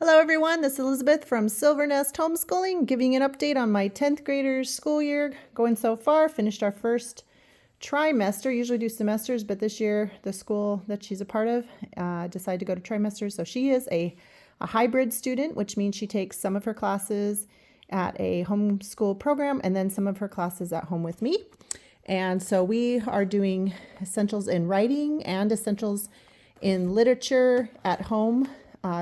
Hello everyone, this is Elizabeth from Silver Nest Homeschooling, giving you an update on my 10th graders school year going so far. Finished our first trimester. Usually do semesters, but this year the school that she's a part of decided to go to trimesters. So she is a hybrid student, which means she takes some of her classes at a homeschool program and then some of her classes at home with me. And so we are doing essentials in writing and essentials in literature at home.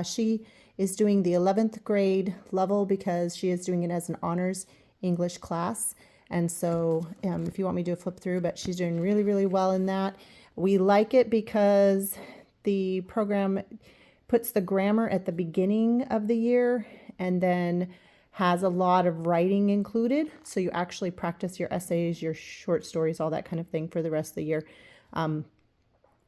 She is doing the 11th grade level because she is doing it as an honors English class. And so if you want me to do a flip through, but she's doing really, really well in that. We like it because the program puts the grammar at the beginning of the year and then has a lot of writing included. So you actually practice your essays, your short stories, all that kind of thing for the rest of the year.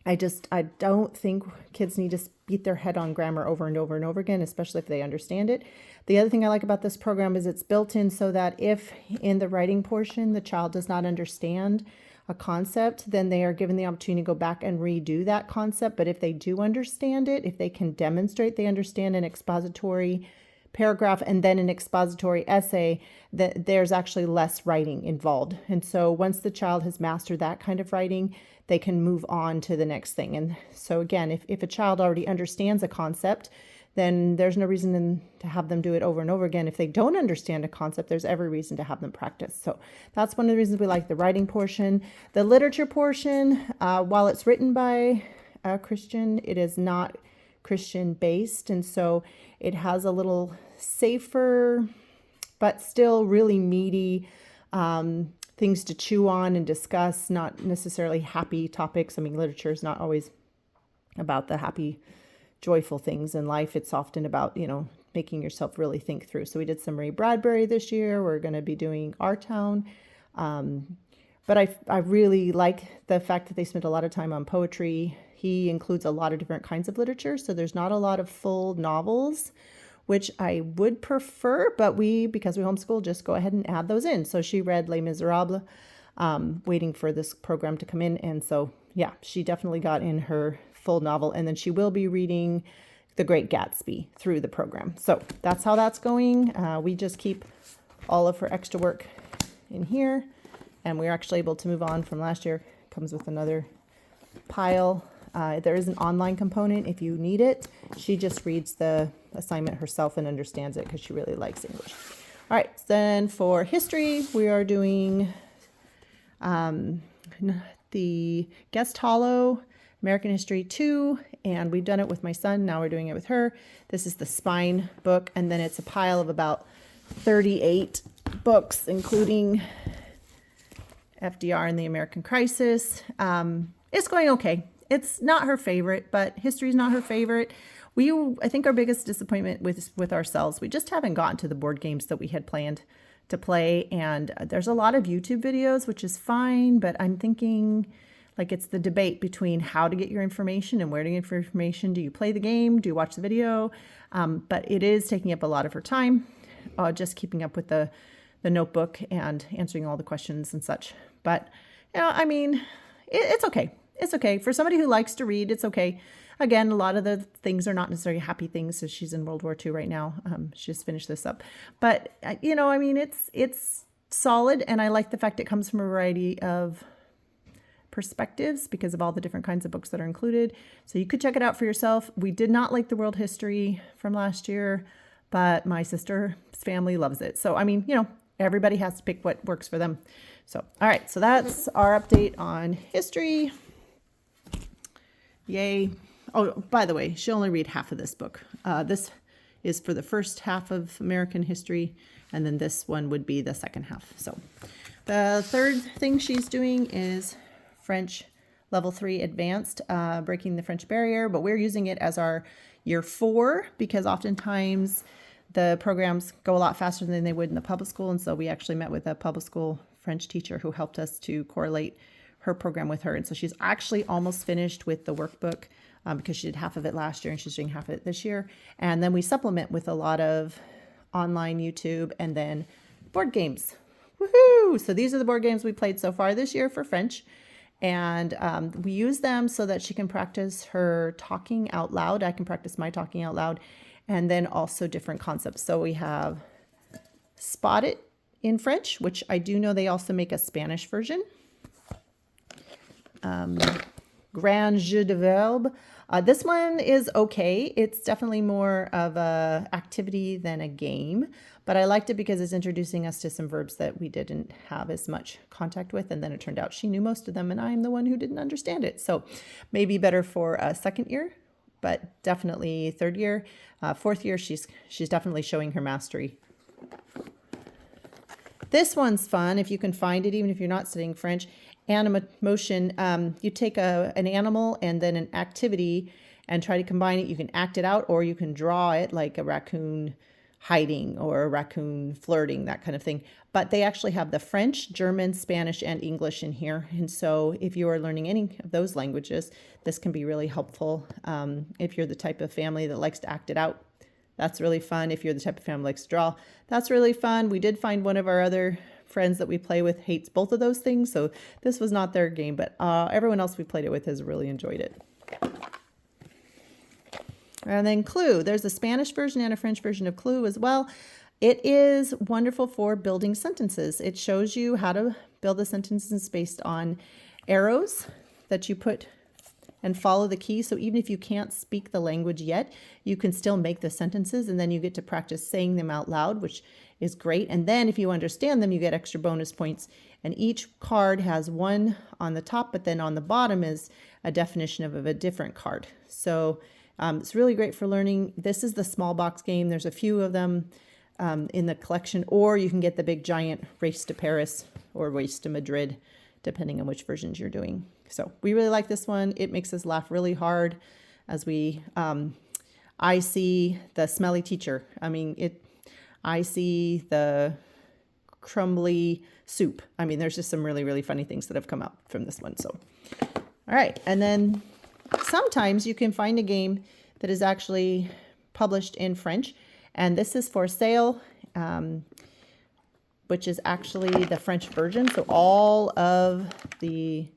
I don't think kids need to beat their head on grammar over and over and over again, especially if they understand it. The other thing I like about this program is it's built in so that if in the writing portion the child does not understand a concept, then they are given the opportunity to go back and redo that concept. But if they do understand it, if they can demonstrate they understand an expository paragraph and then an expository essay, that there's actually less writing involved. And so once the child has mastered that kind of writing, they can move on to the next thing. And so again, if a child already understands a concept, then there's no reason to have them do it over and over again. If they don't understand a concept, there's every reason to have them practice. So that's one of the reasons we like the writing portion. The literature portion, while it's written by a Christian, it is not Christian based. And so it has a little safer, but still really meaty things to chew on and discuss, not necessarily happy topics. I mean, literature is not always about the happy, joyful things in life. It's often about, making yourself really think through. So we did some Ray Bradbury this year. We're going to be doing Our Town. But I really like the fact that they spent a lot of time on poetry. He includes a lot of different kinds of literature. So there's not a lot of full novels, which I would prefer, but because we homeschool, just go ahead and add those in. So she read Les Miserables, waiting for this program to come in. And so, yeah, she definitely got in her full novel. And then she will be reading The Great Gatsby through the program. So that's how that's going. We just keep all of her extra work in here. And we're actually able to move on from last year. Comes with another pile. There is an online component if you need it. She just reads the assignment herself and understands it because she really likes English. All right, then for history, we are doing the Guest Hollow, American History 2, and we've done it with my son. Now we're doing it with her. This is the spine book, and then it's a pile of about 38 books, including FDR and the American Crisis. It's going okay. It's not her favorite, but history is not her favorite. I think our biggest disappointment with ourselves, we just haven't gotten to the board games that we had planned to play. And there's a lot of YouTube videos, which is fine, but I'm thinking like it's the debate between how to get your information and where to get your information. Do you play the game? Do you watch the video? But it is taking up a lot of her time, just keeping up with the notebook and answering all the questions and such. But, it's okay. It's okay. For somebody who likes to read, it's okay. Again, a lot of the things are not necessarily happy things. So she's in World War II right now. She just finished this up. But, it's solid. And I like the fact it comes from a variety of perspectives because of all the different kinds of books that are included. So you could check it out for yourself. We did not like the world history from last year, but my sister's family loves it. So, everybody has to pick what works for them. So, all right. So that's our update on history. Yay. Oh, by the way, she'll only read half of this book. This is for the first half of American history, and then this one would be the second half. So the third thing she's doing is French Level 3 Advanced, Breaking the French Barrier, but we're using it as our year 4 because oftentimes the programs go a lot faster than they would in the public school. And so we actually met with a public school French teacher who helped us to correlate her program with her. And so she's actually almost finished with the workbook because she did half of it last year and she's doing half of it this year. And then we supplement with a lot of online YouTube and then board games. Woohoo! So these are the board games we played so far this year for French. And we use them so that she can practice her talking out loud. I can practice my talking out loud, and then also different concepts. So we have Spot It in French, which I do know they also make a Spanish version. Grand Jeu de Verbe. This one is okay. It's definitely more of a activity than a game, but I liked it because it's introducing us to some verbs that we didn't have as much contact with, and then it turned out she knew most of them, and I'm the one who didn't understand it. So maybe better for a second year, but definitely third year. Fourth year, she's definitely showing her mastery. This one's fun if you can find it, even if you're not studying French. Animotion, you take an animal and then an activity and try to combine it. You can act it out, or you can draw it, like a raccoon hiding or a raccoon flirting, that kind of thing. But they actually have the French, German, Spanish, and English in here. And so if you are learning any of those languages, this can be really helpful. If you're the type of family that likes to act it out, that's really fun. If you're the type of family that likes to draw, that's really fun. We did find one of our other friends that we play with hates both of those things, so this was not their game, but everyone else we played it with has really enjoyed it. And then Clue. There's a Spanish version and a French version of Clue as well. It is wonderful for building sentences. It shows you how to build the sentences based on arrows that you put and follow the key. So even if you can't speak the language yet, you can still make the sentences, and then you get to practice saying them out loud, which is great. And then if you understand them, you get extra bonus points. And each card has one on the top, but then on the bottom is a definition of a different card. So it's really great for learning. This is the small box game. There's a few of them in the collection, or you can get the big giant Race to Paris or Race to Madrid, depending on which versions you're doing. So we really like this one. It makes us laugh really hard as I see the smelly teacher. I see the crumbly soup. There's just some really, really funny things that have come out from this one. So, all right. And then sometimes you can find a game that is actually published in French. And this is for sale, which is actually the French version. So all of the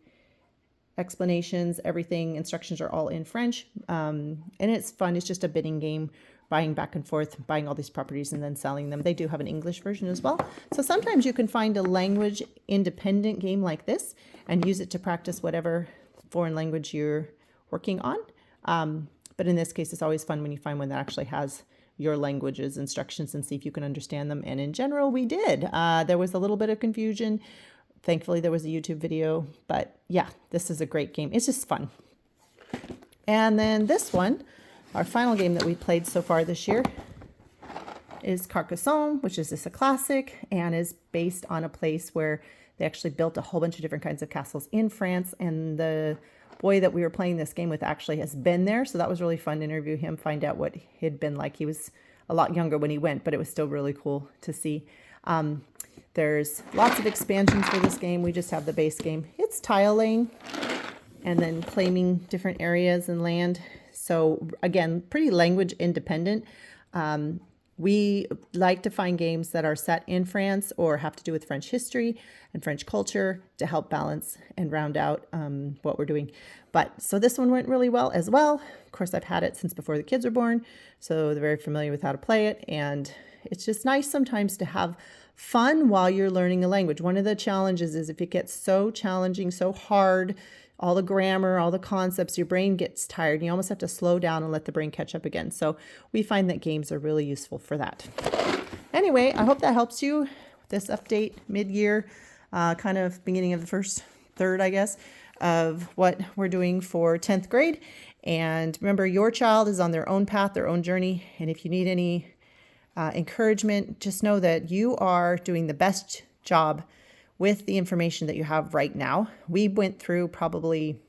explanations, everything, instructions are all in French. And it's fun. It's just a bidding game, buying back and forth, buying all these properties and then selling them. They do have an English version as well. So sometimes you can find a language independent game like this and use it to practice whatever foreign language you're working on. But in this case, it's always fun when you find one that actually has your language's instructions and see if you can understand them. And in general, we did. There was a little bit of confusion. Thankfully, there was a YouTube video. But yeah, this is a great game. It's just fun. And then this one, our final game that we played so far this year, is Carcassonne, which is just a classic and is based on a place where they actually built a whole bunch of different kinds of castles in France. And the boy that we were playing this game with actually has been there. So that was really fun to interview him, find out what he'd been like. He was a lot younger when he went, but it was still really cool to see. There's lots of expansions for this game. We just have the base game. It's tile laying and then claiming different areas and land. So again, pretty language independent. We like to find games that are set in France or have to do with French history and French culture to help balance and round out what we're doing. So this one went really well as well. Of course, I've had it since before the kids were born, so they're very familiar with how to play it. And it's just nice sometimes to have fun while you're learning a language. One of the challenges is if it gets so challenging, so hard, all the grammar, all the concepts, your brain gets tired. You almost have to slow down and let the brain catch up again. So we find that games are really useful for that. Anyway, I hope that helps you. This update mid-year, kind of beginning of the first third, I guess, of what we're doing for 10th grade. And remember, your child is on their own path, their own journey. And if you need any encouragement, just know that you are doing the best job with the information that you have right now. We went through probably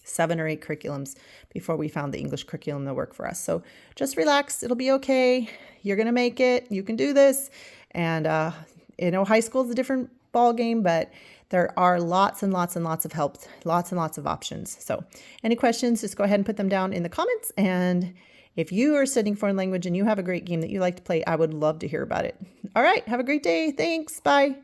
7 or 8 curriculums before we found the English curriculum that worked for us. So just relax. It'll be okay. You're going to make it. You can do this. And, high school is a different ball game, but there are lots and lots and lots of help, lots and lots of options. So any questions, just go ahead and put them down in the comments. And if you are studying foreign language and you have a great game that you like to play, I would love to hear about it. All right. Have a great day. Thanks. Bye.